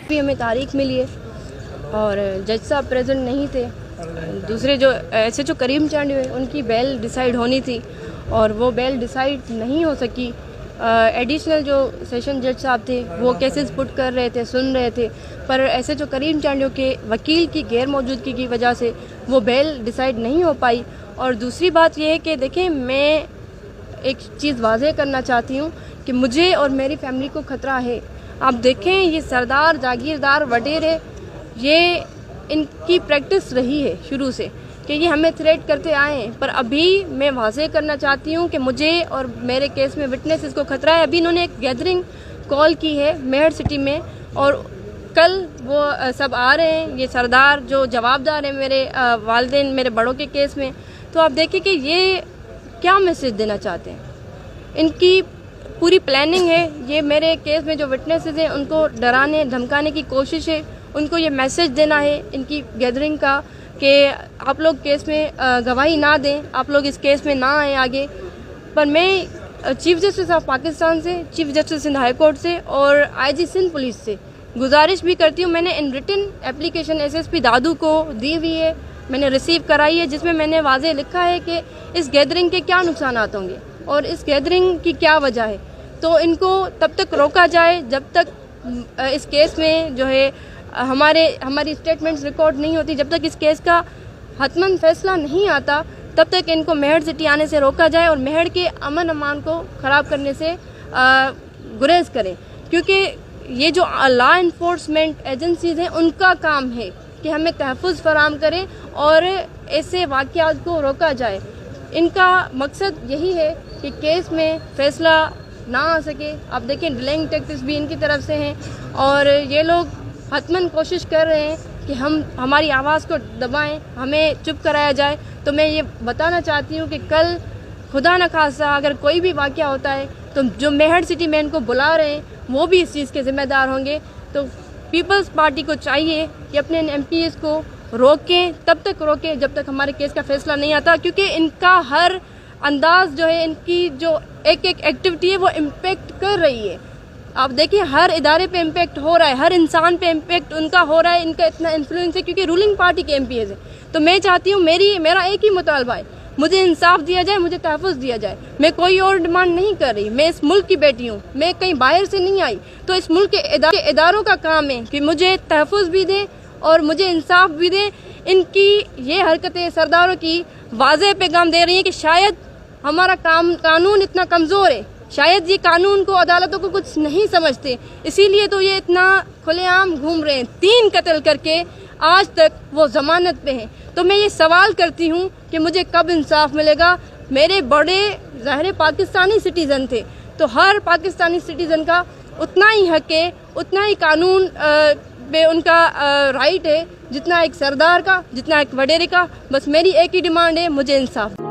भी हमें तारीख मिली है और जज साहब प्रेजेंट नहीं थे। दूसरे जो SHO करीम चंद हुए उनकी बेल डिसाइड होनी थी और वो बेल डिसाइड नहीं हो सकी। एडिशनल जो सेशन जज साहब थे वो केसेस पुट कर रहे थे, सुन रहे थे, पर SHO करीम चंद के वकील की गैर मौजूदगी की वजह से वो बेल डिसाइड नहीं हो पाई। और दूसरी बात ये है कि देखें, मैं एक चीज़ वाज़ेह करना चाहती हूँ कि मुझे और मेरी फैमिली को ख़तरा है। आप देखें, ये सरदार, जागीरदार, वडेरे, ये इनकी प्रैक्टिस रही है शुरू से कि ये हमें थ्रेट करते आए हैं। पर अभी मैं वाज़ेह करना चाहती हूँ कि मुझे और मेरे केस में विटनेसेस को ख़तरा है। अभी इन्होंने एक गैदरिंग कॉल की है मेहर सिटी में और कल वो सब आ रहे हैं, ये सरदार जो जवाबदार हैं मेरे वालिदैन, मेरे बड़ों के केस में। तो आप देखिए कि ये क्या मैसेज देना चाहते हैं। इनकी पूरी प्लानिंग है। ये मेरे केस में जो विटनेसेस हैं उनको डराने धमकाने की कोशिश है। उनको ये मैसेज देना है इनकी गैदरिंग का कि आप लोग केस में गवाही ना दें, आप लोग इस केस में ना आएँ आगे। पर मैं चीफ जस्टिस ऑफ पाकिस्तान से, chief justice Sindh high court से और IG सिंध पुलिस से गुजारिश भी करती हूँ। मैंने इन रिटन एप्लीकेशन SSP दादू को दी हुई है, मैंने रिसीव कराई है, जिसमें मैंने वाज़ेह लिखा है कि इस गैदरिंग के क्या नुकसान होंगे और इस गैदरिंग की क्या वजह है। तो इनको तब तक रोका जाए जब तक इस केस में जो है हमारी स्टेटमेंट्स रिकॉर्ड नहीं होती, जब तक इस केस का हतमन फैसला नहीं आता, तब तक इनको मेहर सिटी आने से रोका जाए और मेहर के अमन अमान को ख़राब करने से गुरेज करें। क्योंकि ये जो लॉ इन्फोर्समेंट एजेंसीज़ हैं उनका काम है कि हमें तहफ़्फ़ुज़ फराहम करें और ऐसे वाक़यात को रोका जाए। इनका मकसद यही है कि केस में फ़ैसला ना आ सके। आप देखें, डिलेइंग टैक्टिक्स भी इनकी तरफ से हैं और ये लोग हतमन कोशिश कर रहे हैं कि हमारी आवाज़ को दबाएं, हमें चुप कराया जाए। तो मैं ये बताना चाहती हूँ कि कल खुदा न खासा अगर कोई भी वाक़या होता है तो जो मेहर सिटी में इनको बुला रहे हैं वो भी इस चीज़ के ज़िम्मेदार होंगे। तो पीपल्स पार्टी को चाहिए कि अपने MPs को रोकें, तब तक रोकें जब तक हमारे केस का फैसला नहीं आता। क्योंकि इनका हर अंदाज जो है, इनकी जो एक एक्टिविटी है वो इम्पेक्ट कर रही है। आप देखिए, हर इदारे पे इम्पेक्ट हो रहा है, हर इंसान पे इम्पेक्ट उनका हो रहा है। इनका इतना इन्फ्लुएंस है क्योंकि रूलिंग पार्टी के MPs हैं। तो मैं चाहती हूँ, मेरा एक ही मुतालबा है, मुझे इंसाफ दिया जाए, मुझे तहफ़्फ़ुज़ दिया जाए। मैं कोई और डिमांड नहीं कर रही। मैं इस मुल्क की बेटी हूँ, मैं कहीं बाहर से नहीं आई। तो इस मुल्क के इदारों का काम है कि मुझे तहफ़्फ़ुज़ भी दें और मुझे इंसाफ भी दें। इनकी ये हरकतें सरदारों की वाज़ेह पैगाम दे रही हैं कि शायद हमारा कानून इतना कमज़ोर है, शायद ये कानून को, अदालतों को कुछ नहीं समझते, इसीलिए तो ये इतना खुलेआम घूम रहे हैं। 3 कत्ल करके आज तक वो ज़मानत पे हैं। तो मैं ये सवाल करती हूँ कि मुझे कब इंसाफ मिलेगा। मेरे बड़े ज़ाहिर पाकिस्तानी सिटीज़न थे, तो हर पाकिस्तानी सिटीज़न का उतना ही हक है, उतना ही कानून पे उनका राइट है जितना एक सरदार का, जितना एक वडेरे का। बस मेरी एक ही डिमांड है, मुझे इंसाफ।